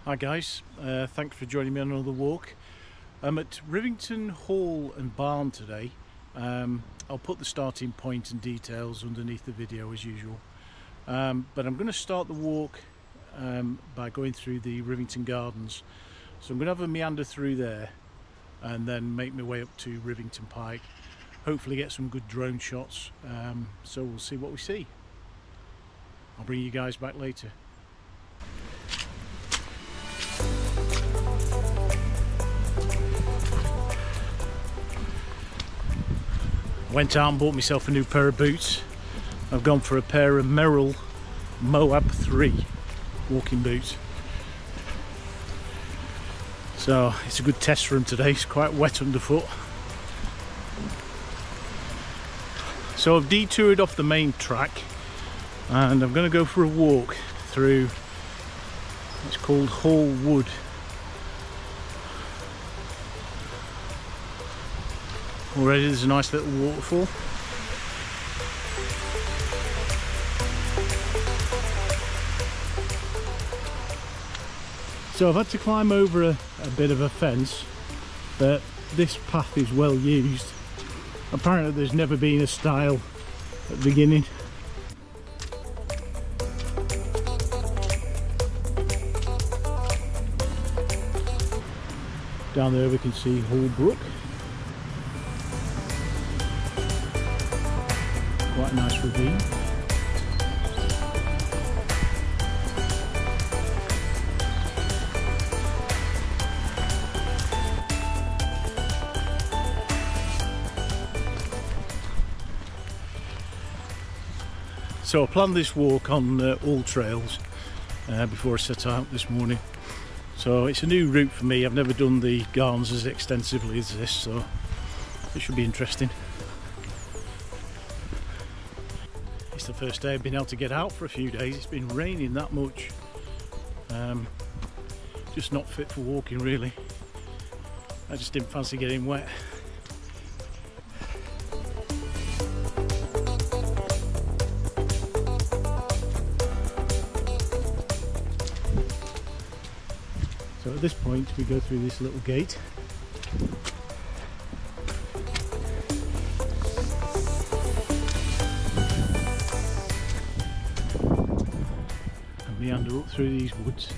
Hi guys, thanks for joining me on another walk. I'm at Rivington Hall and Barn today. I'll put the starting point and details underneath the video as usual. But I'm going to start the walk by going through the Rivington Gardens. So I'm going to have a meander through there and then make my way up to Rivington Pike. Hopefully get some good drone shots, so we'll see what we see. I'll bring you guys back later. Went out and bought myself a new pair of boots. I've gone for a pair of Merrell MOAB 3 walking boots. So it's a good test for them today. It's quite wet underfoot. So I've detoured off the main track and I'm going to go for a walk through, it's called Hall Wood. Already there's a nice little waterfall. So I've had to climb over a bit of a fence, but this path is well used. Apparently there's never been a stile at the beginning. Down there we can see Hall Brook. Quite a nice ravine. So I planned this walk on all trails before I set out this morning. So it's a new route for me. I've never done the Gardens as extensively as this, so it should be interesting. It's the first day I've been able to get out for a few days. It's been raining that much. Just not fit for walking really. I just didn't fancy getting wet. So at this point we go through this little gate. And meander up through these woods.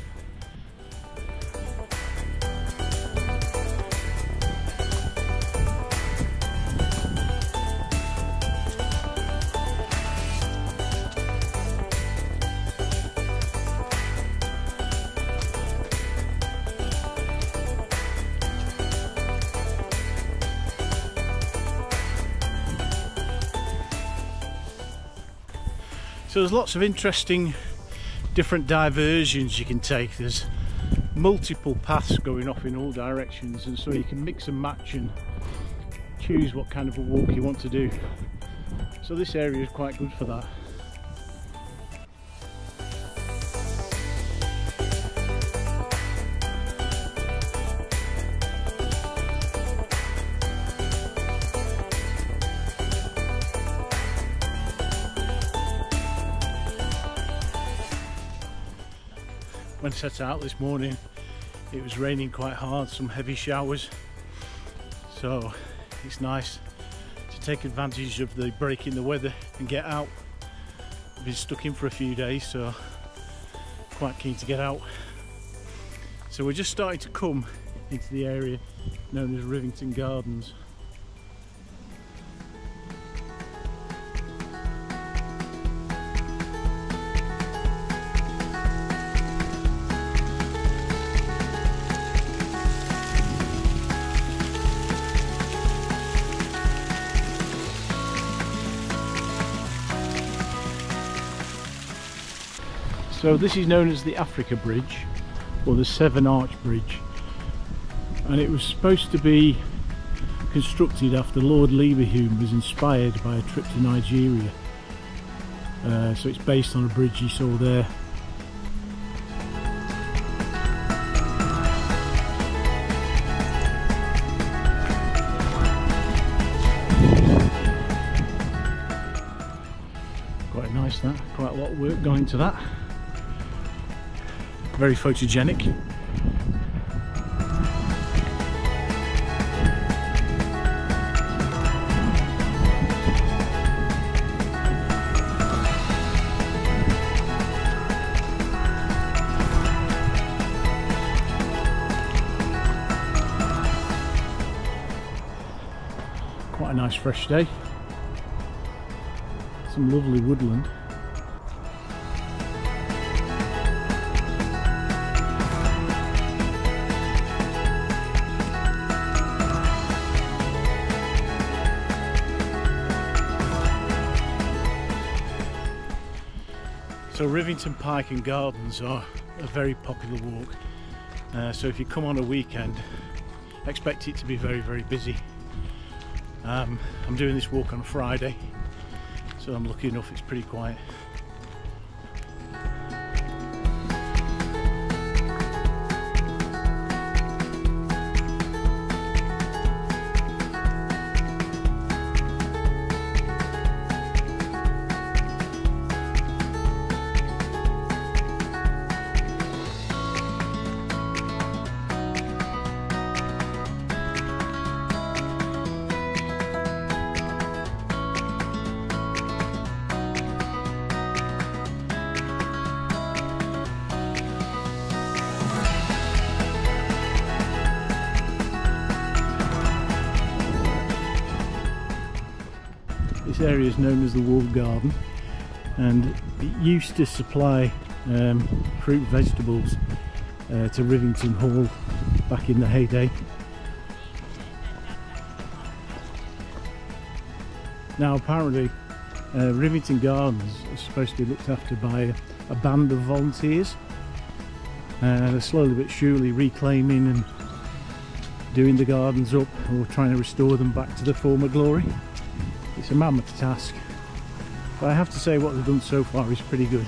So there's lots of interesting different diversions you can take. There's multiple paths going off in all directions, and so you can mix and match and choose what kind of a walk you want to do. So this area is quite good for that. When I set out this morning, it was raining quite hard, some heavy showers, so it's nice to take advantage of the break in the weather and get out. I've been stuck in for a few days, so quite keen to get out. So we're just starting to come into the area known as Rivington Gardens. So this is known as the Africa Bridge, or the Seven Arch Bridge, and it was supposed to be constructed after Lord Leverhulme was inspired by a trip to Nigeria. So it's based on a bridge you saw there. Quite nice that, quite a lot of work going into that. Very photogenic. quite a nice fresh day. Some lovely woodland. So Rivington Pike and Gardens are a very popular walk. So if you come on a weekend, expect it to be very, very busy. I'm doing this walk on a Friday, so I'm lucky enough it's pretty quiet. This area is known as the Walled Garden, and it used to supply fruit and vegetables to Rivington Hall back in the heyday. Now apparently Rivington Gardens is supposed to be looked after by a band of volunteers. They're slowly but surely reclaiming and doing the gardens up, or trying to restore them back to their former glory. It's a mammoth task, but I have to say what they've done so far is pretty good.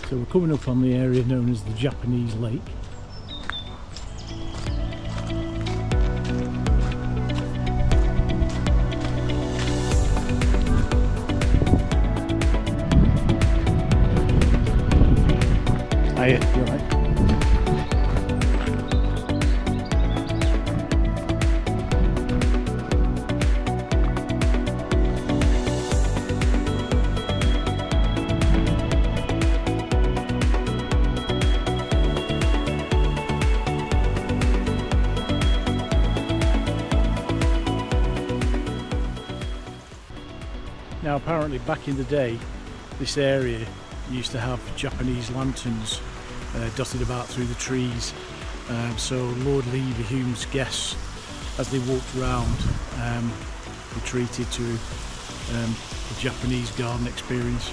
So we're coming up on the area known as the Japanese Lake. Hiya, you alright? Now apparently back in the day this area used to have Japanese lanterns dotted about through the trees, so Lord Leverhulme's guests, as they walked around, were treated to a Japanese garden experience.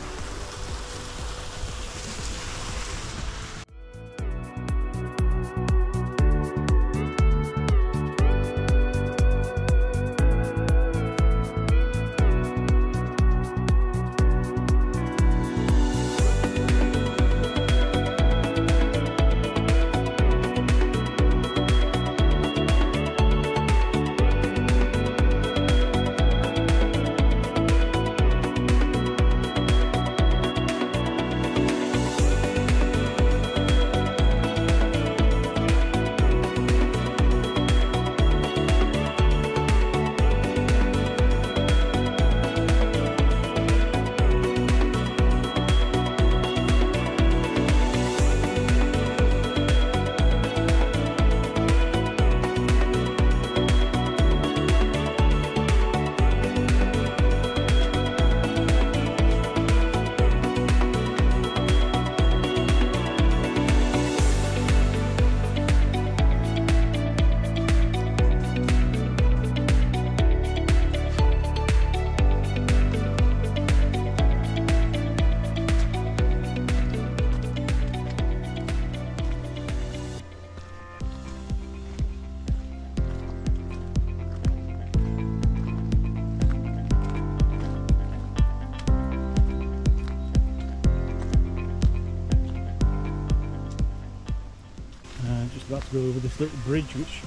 About to go over this little bridge which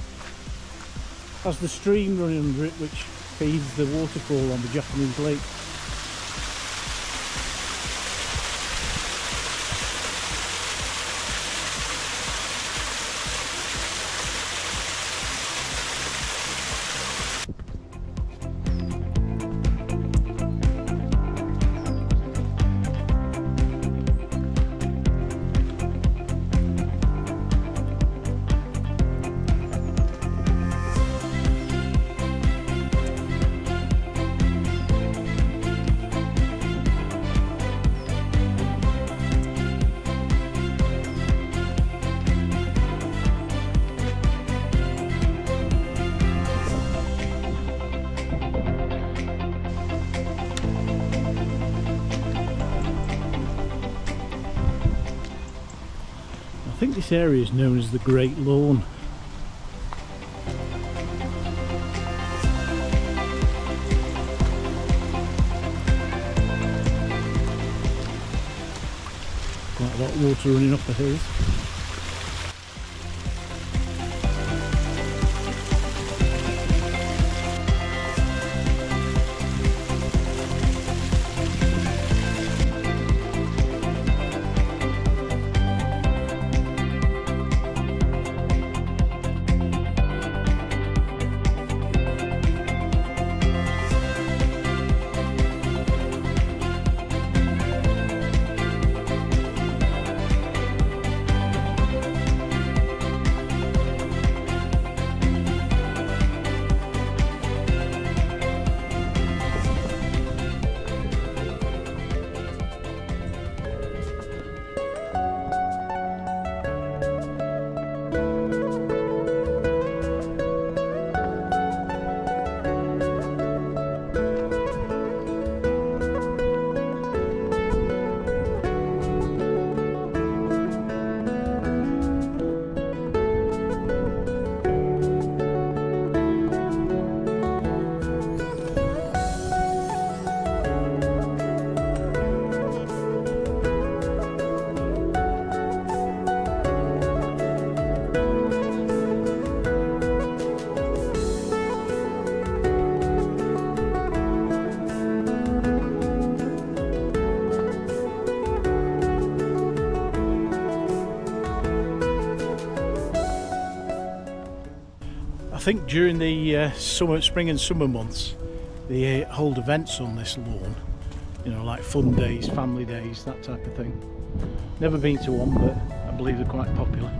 has the stream running under it, which feeds the waterfall on the Japanese lake. think this area is known as the Great Lawn. Quite a lot of water running up the hills. I think during the spring and summer months they hold events on this lawn, you know, like fun days, family days, that type of thing. Never been to one, but I believe they're quite popular.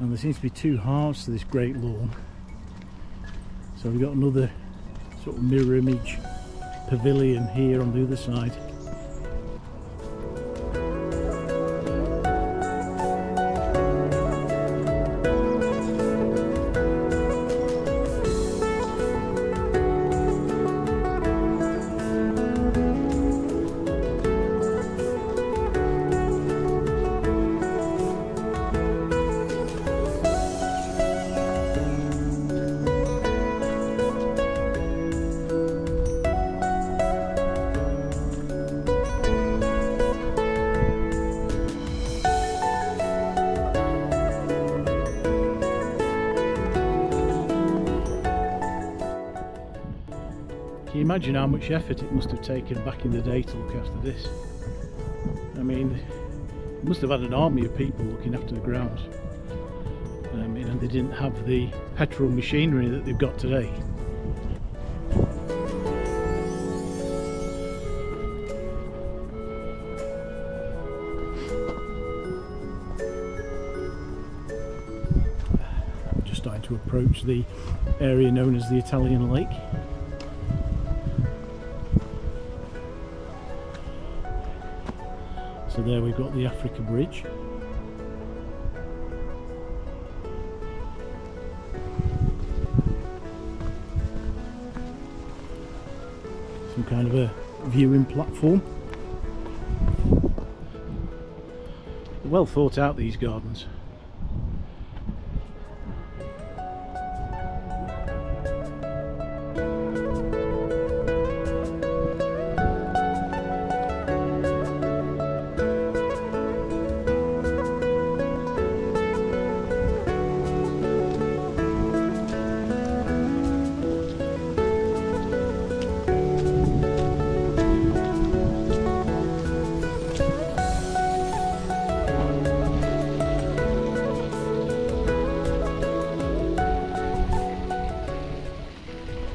And there seems to be two halves to this great lawn. So we've got another sort of mirror image pavilion here on the other side. Can you imagine how much effort it must have taken back in the day to look after this? I mean, they must have had an army of people looking after the grounds. And they didn't have the petrol machinery that they've got today. I'm just starting to approach the area known as the Italian Lake. So there we've got the Africa Bridge. Some kind of a viewing platform. Well thought out, these gardens.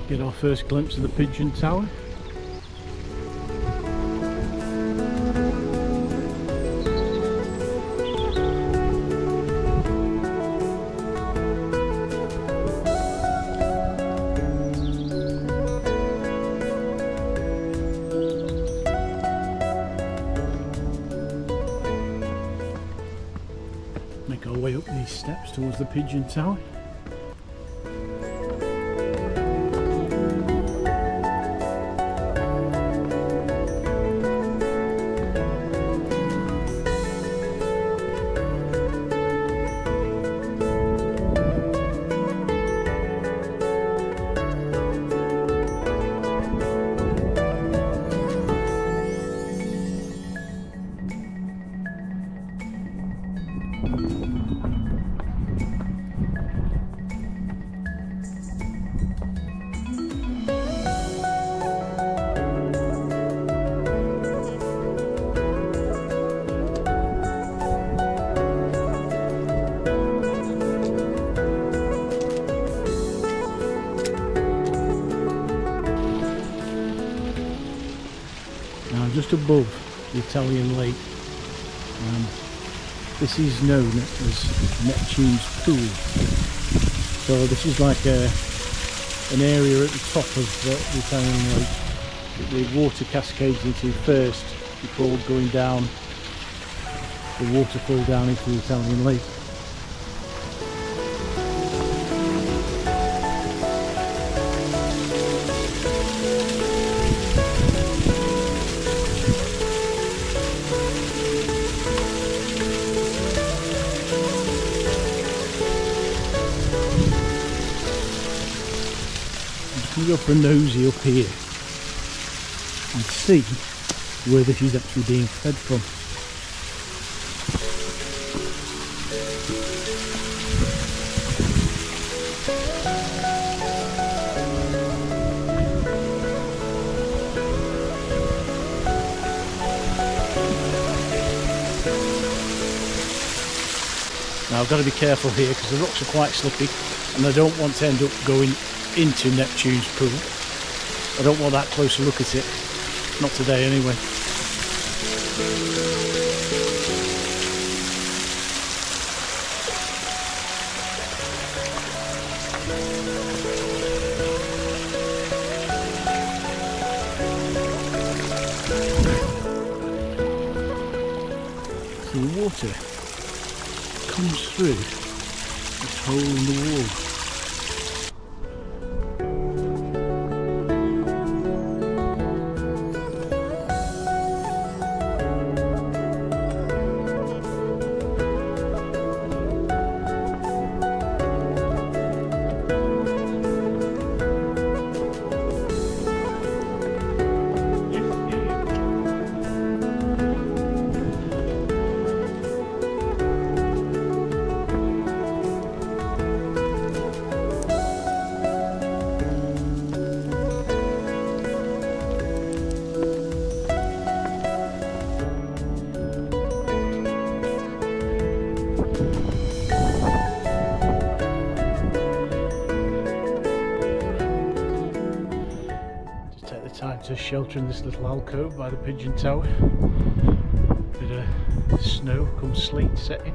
Get our first glimpse of the Pigeon Tower. Make our way up these steps towards the pigeon tower. Just above the Italian lake, this is known as Neptune's Pool. So this is like an area at the top of the Italian lake that the water cascades into first before going down the waterfall down into the Italian lake. Go for a nosy up here and see where this is actually being fed from. Now I've got to be careful here because the rocks are quite slippy and I don't want to end up going into Neptune's Pool. I don't want that close a look at it. Not today anyway. So the water comes through this hole in the wall. Time to shelter in this little alcove by the pigeon tower. Bit of snow come sleet setting.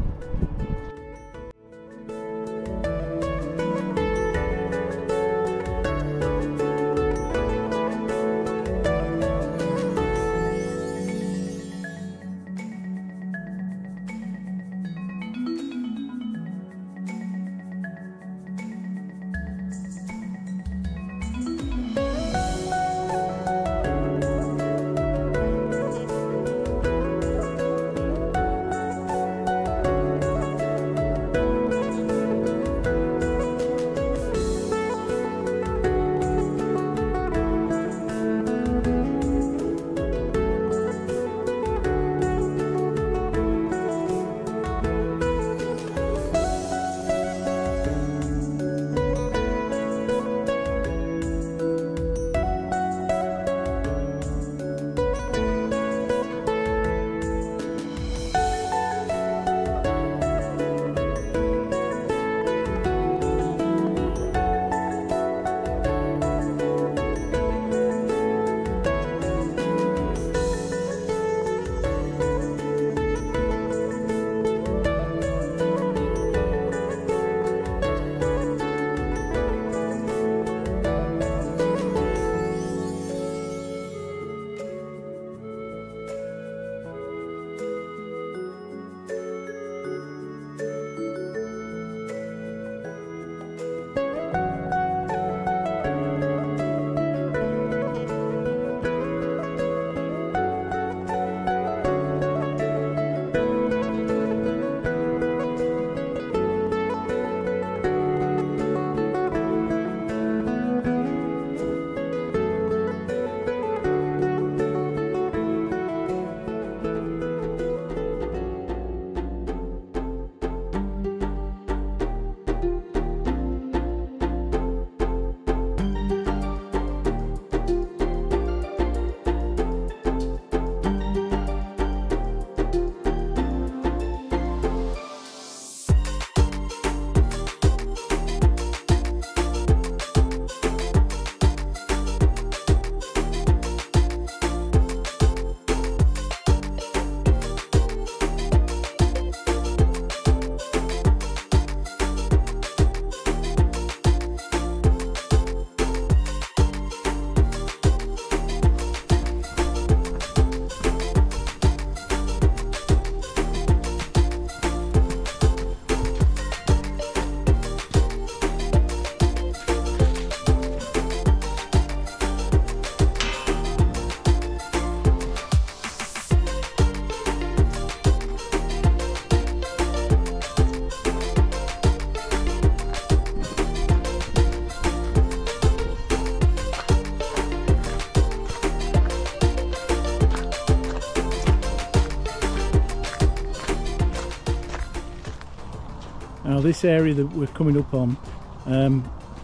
Now this area that we're coming up on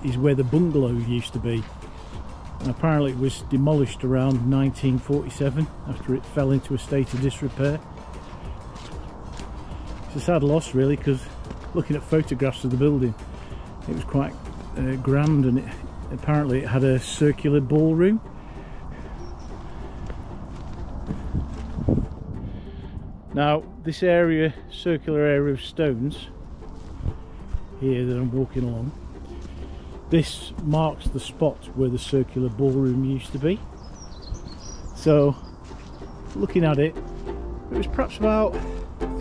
is where the bungalow used to be. And apparently it was demolished around 1947 after it fell into a state of disrepair. It's a sad loss really, because looking at photographs of the building, it was quite grand, and apparently it had a circular ballroom. Now this area, circular area of stones here that I'm walking along, this marks the spot where the circular ballroom used to be. So looking at it, it was perhaps about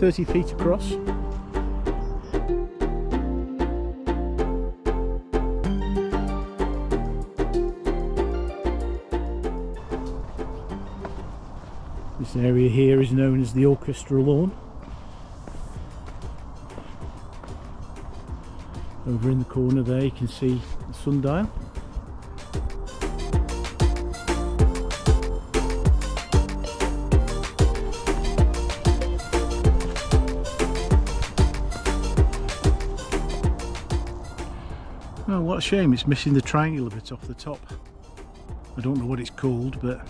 30 feet across. This area here is known as the orchestra lawn. Over in the corner there you can see the sundial. Oh, what a shame it's missing the triangle a bit off the top. I don't know what it's called, but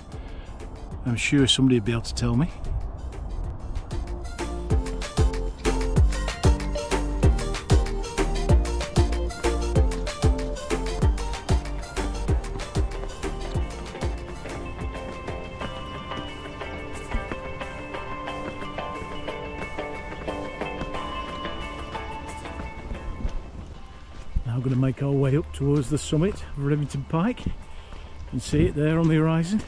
I'm sure somebody will be able to tell me. Now we're going to make our way up towards the summit of Rivington Pike. You can see it there on the horizon.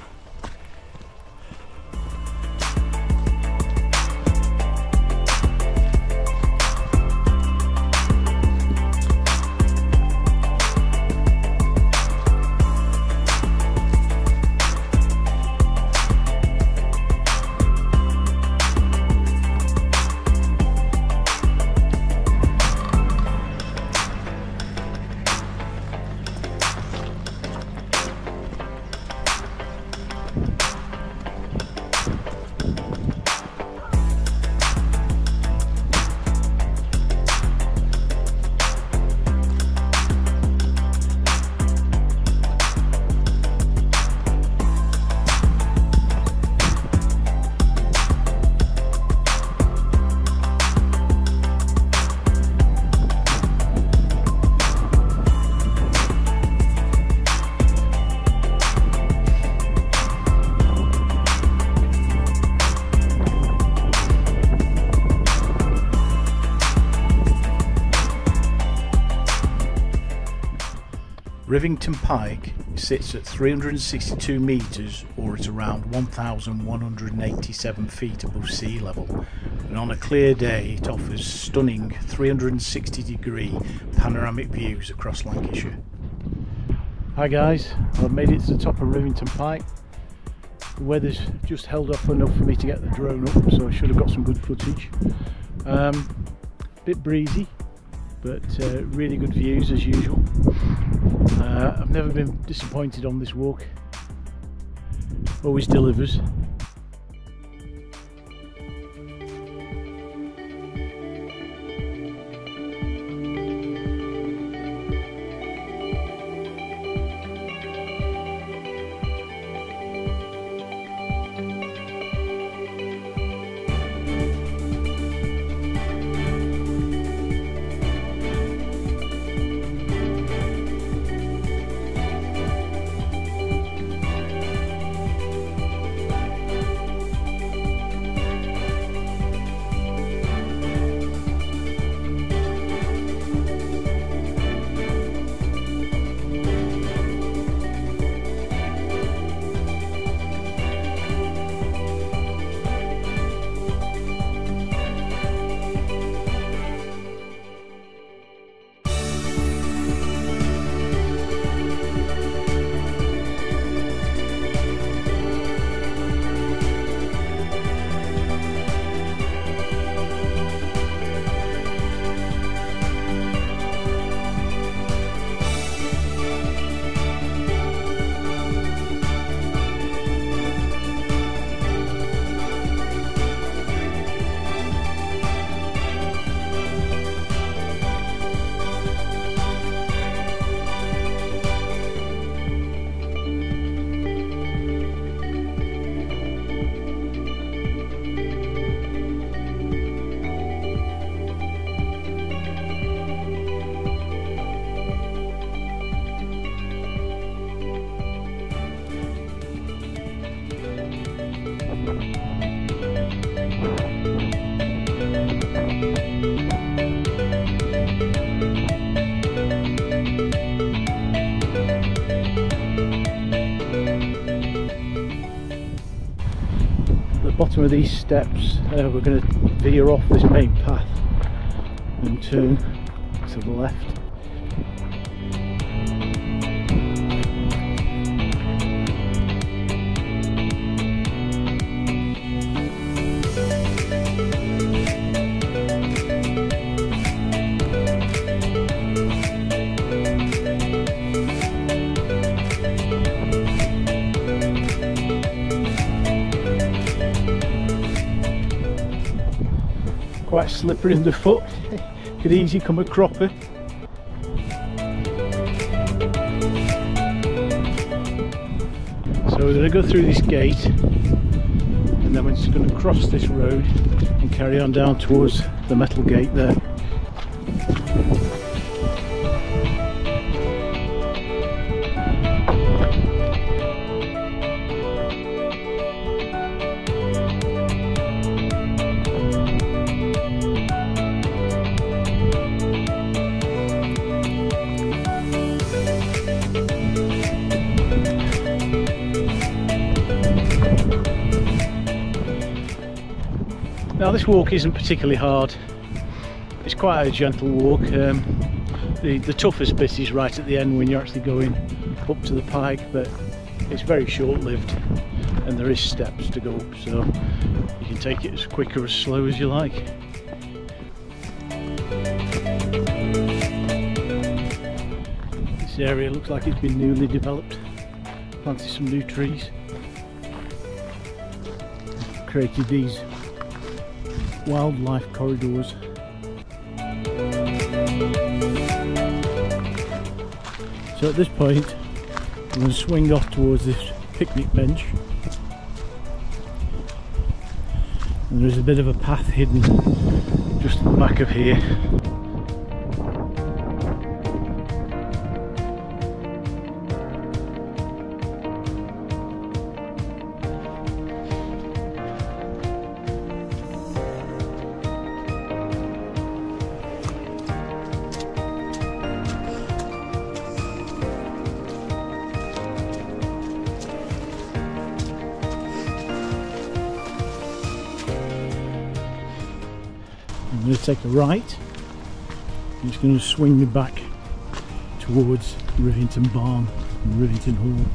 Rivington Pike sits at 362 metres, or at around 1,187 feet above sea level, and on a clear day it offers stunning 360-degree panoramic views across Lancashire. Hi guys, I've made it to the top of Rivington Pike. The weather's just held off enough for me to get the drone up, so I should have got some good footage. Bit breezy, but really good views as usual. I've never been disappointed on this walk, always delivers. bottom of these steps we're going to veer off this main path and turn to the left. Quite slippery underfoot, could easily come a cropper. So we're going to go through this gate and then we're just going to cross this road and carry on down towards the metal gate there. Now this walk isn't particularly hard, it's quite a gentle walk. The toughest bit is right at the end when you're actually going up to the pike, but it's very short-lived and there is steps to go up, so you can take it as quick or as slow as you like. This area looks like it's been newly developed, planted some new trees, created these wildlife corridors. So at this point I'm going to swing off towards this picnic bench, and there's a bit of a path hidden just at the back of here. I'm going to take a right. I'm just going to swing me back towards Rivington Barn and Rivington Hall.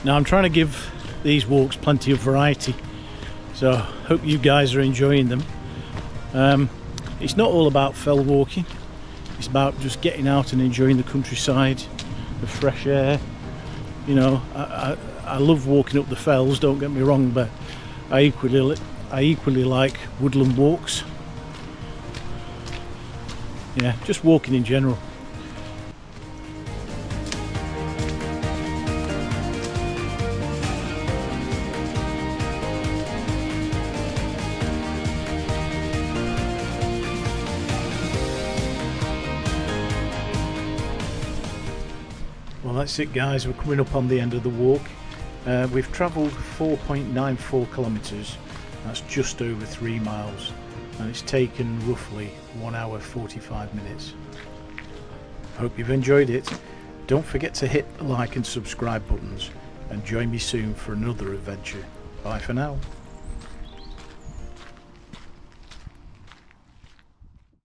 Now I'm trying to give these walks plenty of variety, so I hope you guys are enjoying them. It's not all about fell walking, it's about just getting out and enjoying the countryside, the fresh air. You know, I love walking up the fells, don't get me wrong, but I equally like woodland walks. Yeah, just walking in general. Well, that's it guys, we're coming up on the end of the walk. We've travelled 4.94 kilometres, that's just over 3 miles, and it's taken roughly 1 hour 45 minutes. Hope you've enjoyed it. Don't forget to hit the like and subscribe buttons and join me soon for another adventure. Bye for now.